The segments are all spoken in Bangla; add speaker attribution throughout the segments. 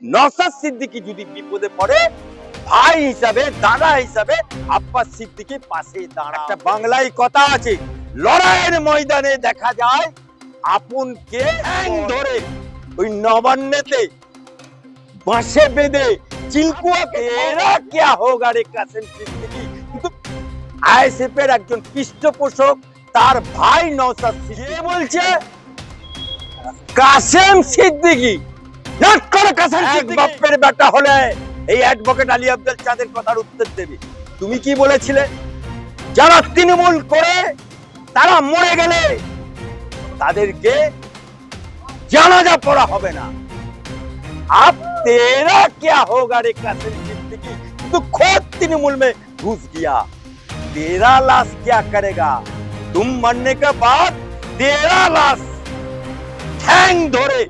Speaker 1: নওশাদ সিদ্দিকী যদি বিপদে পড়ে, ভাই হিসাবে, দাদা হিসাবে আব্বাস সিদ্দিকী পাশে দাঁড়ায়। একটা বাংলায় কথা আছে, লড়াইয়ের ময়দানে দেখা যায় আপনকে ঠ্যাং ধরে। ওই নবান্নেতে বাঁশে বেঁধে চিলকুয়াকে এরা কিয়া হোগা রে কাসেম সিদ্দিকী। কিন্তু আইএসএফ এর একজন পৃষ্ঠপোষক, তার ভাই নওশাদ সিদ্দিকী বলছে কাসেম সিদ্দিকী বাপের বেটা হলে এই অ্যাডভোকেট আলী আব্দুল চাঁদের কথার উত্তর দেবে। তুমি কি বলেছিলে? যারা তৃণমূল করে তারা মরে গেলে তাদেরকে জানাজা পড়া হবে না। अब तेरा क्या होगा रे कासिम सिद्दीकी, तू खुद तृणमूल में घुस गया, तेरा लाश क्या करेगा? तुम मरने के बाद तेरा लाश ठैंग धरे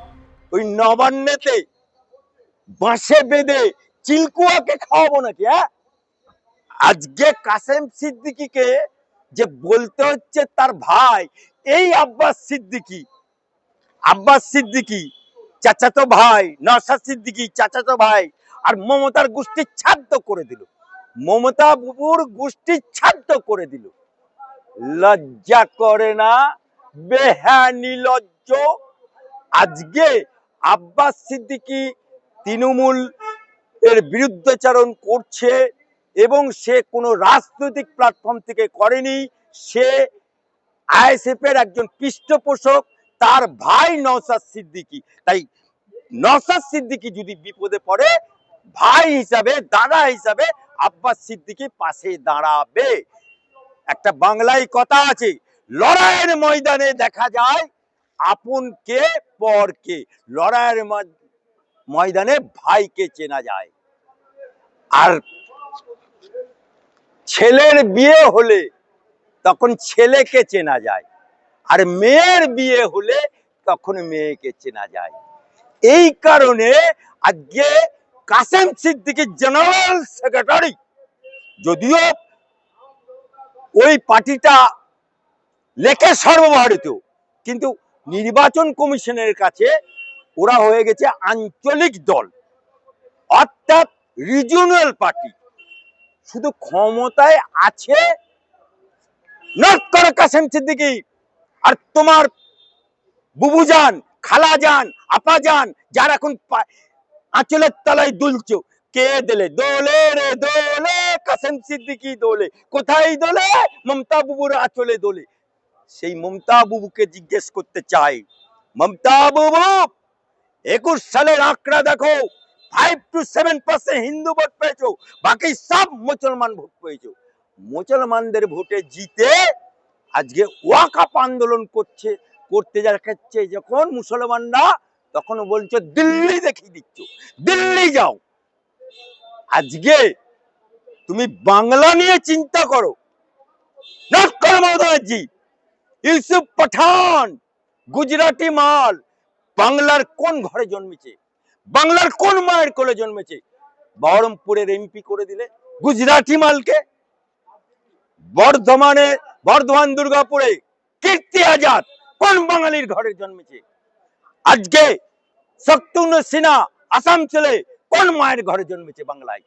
Speaker 1: ওই নবান্নেতে বাঁশে বেঁধে চিলকুয়াকে খাওয়াবো নাকি? আজকে কাসেম সিদ্দিকীকে যে বলতে হচ্ছে তার ভাই, এই আব্বাস সিদ্দিকী চাচাতো ভাই, নওশাদ সিদ্দিকী চাচাতো ভাই, আর মমতার গোষ্ঠী ছাদ্য করে দিল, মমতা বুবুর গোষ্ঠী ছাদ্য করে দিল। লজ্জা করে না? বেহানিলজ্জ। আজকে আব্বাস সিদ্দিকী তৃণমূল এর বিরুদ্ধাচরণ করছে এবং সে কোনো রাজনৈতিক প্ল্যাটফর্ম থেকে করেনি। সে আইএসএফ এর একজন পৃষ্ঠপোষক, তার ভাই নওশাদ সিদ্দিকী। তাই নওশাদ সিদ্দিকী যদি বিপদে পড়ে, ভাই হিসাবে, দাদা হিসাবে আব্বাস সিদ্দিকী পাশে দাঁড়াবে। একটা বাংলায় কথা আছে, লড়াইয়ের ময়দানে দেখা যায় আপনকে পরকে, লড়াইয়ের ময়দানে ভাইকে চেনা যায়। আর ছেলের বিয়ে হলে তখন ছেলেকে চেনা যায়, আর মেয়ের বিয়ে হলে তখন মেয়েকে চেনা যায়। এই কারণে আজকে কাসেম সিদ্দিকী জেনারেল সেক্রেটারি, যদিও ওই পার্টিটা লেখে সর্বভারত, কিন্তু নির্বাচন কমিশনের কাছে ওরা হয়ে গেছে আঞ্চলিক দল, অর্থাৎ রিজিওনাল পার্টি। শুধু ক্ষমতায় আছে নট করে কাসেম সিদ্দিকী, আর তোমার বুবুজান, খালাজান, আপাজান, যারা এখন আঁচলের তলায় দুলছো, কে দিলে? দোলে রে দোলে, কাসেম সিদ্দিকী দোলে। কোথায় দোলে? মমতা বুবুর আঁচলে দোলে। সেই মমতা বুবুকে জিজ্ঞেস করতে চাই, মমতা বুবু 21 সালের আঁকড়া দেখো, 5 to 7% হিন্দু ভোট পেয়েছো, বাকি সব মুসলমান ভোট পেয়েছো। মুসলমানদের ভোটে জিতে আজকে ওয়াকফ আন্দোলন করতে যাচ্ছে যখন মুসলমানরা, তখন বলছো দিল্লি দেখিয়ে দিচ্ছ, দিল্লি যাও। আজকে তুমি বাংলা নিয়ে চিন্তা করো, নট করো মমতা ব্যানার্জি। ইউসুফ পাঠান গুজরাটি মাল, বাংলার কোন ঘরে জন্মেছে? বাংলার কোন মায়ের কোলে জন্মেছে? বহরমপুরের এমপি করে দিলে গুজরাটি মালকে। বর্ধমান দুর্গাপুরে কীর্তি আজাদ কোন বাঙালির ঘরে জন্মেছে? আজকে শক্তুন্দ সিনহা আসাম ছেলে কোন মায়ের ঘরে জন্মেছে বাংলায়?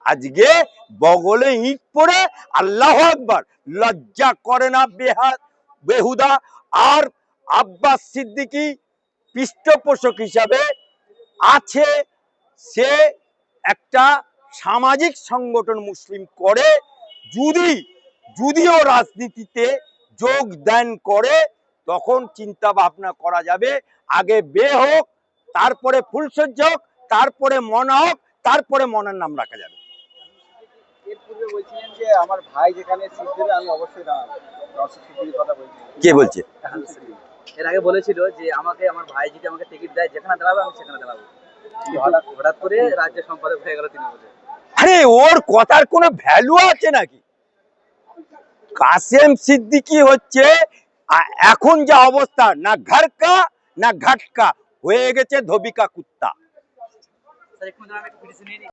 Speaker 1: আজকে বগলে ইট পড়ে আল্লাহু আকবার, লজ্জা করে না বেহুদা? আর আব্বাস সিদ্দিকী পৃষ্ঠপোষক হিসাবে আছে, সে একটা সামাজিক সংগঠন মুসলিম করে, যদিও রাজনীতিতে যোগদান করে, তখন চিন্তা ভাবনা করা যাবে। আগে বে হোক, তারপরে ফুলসজ্জা হোক, তারপরে মনা হোক, তারপরে মনার নাম রাখা যাবে।
Speaker 2: এর পূর্বে বলছিলেন যে আমার ভাই যেখানে সিট দেবে আমি অবশ্যই দাঁড়াবো, নওশাদ সিদ্দিকীর কথা বলছিলেন।
Speaker 1: কে বলছে?
Speaker 2: এর আগে বলেছিল যে আমাকে আমার ভাই যদি আমাকে টিকিট দেয়, যেখানে দাঁড়াবে আমি সেখানে দাঁড়াবো। হঠাৎ করে রাজ্য সম্পাদক হয়ে গেল তৃণমূলে।
Speaker 1: আরে ওর কথার কোনো ভ্যালু আছে নাকি? কাসেম সিদ্দিকী হচ্ছে এখন যা অবস্থা, না ঘর কা না ঘাট কা, হয়ে গেছে ধোবিকা কুত্তা।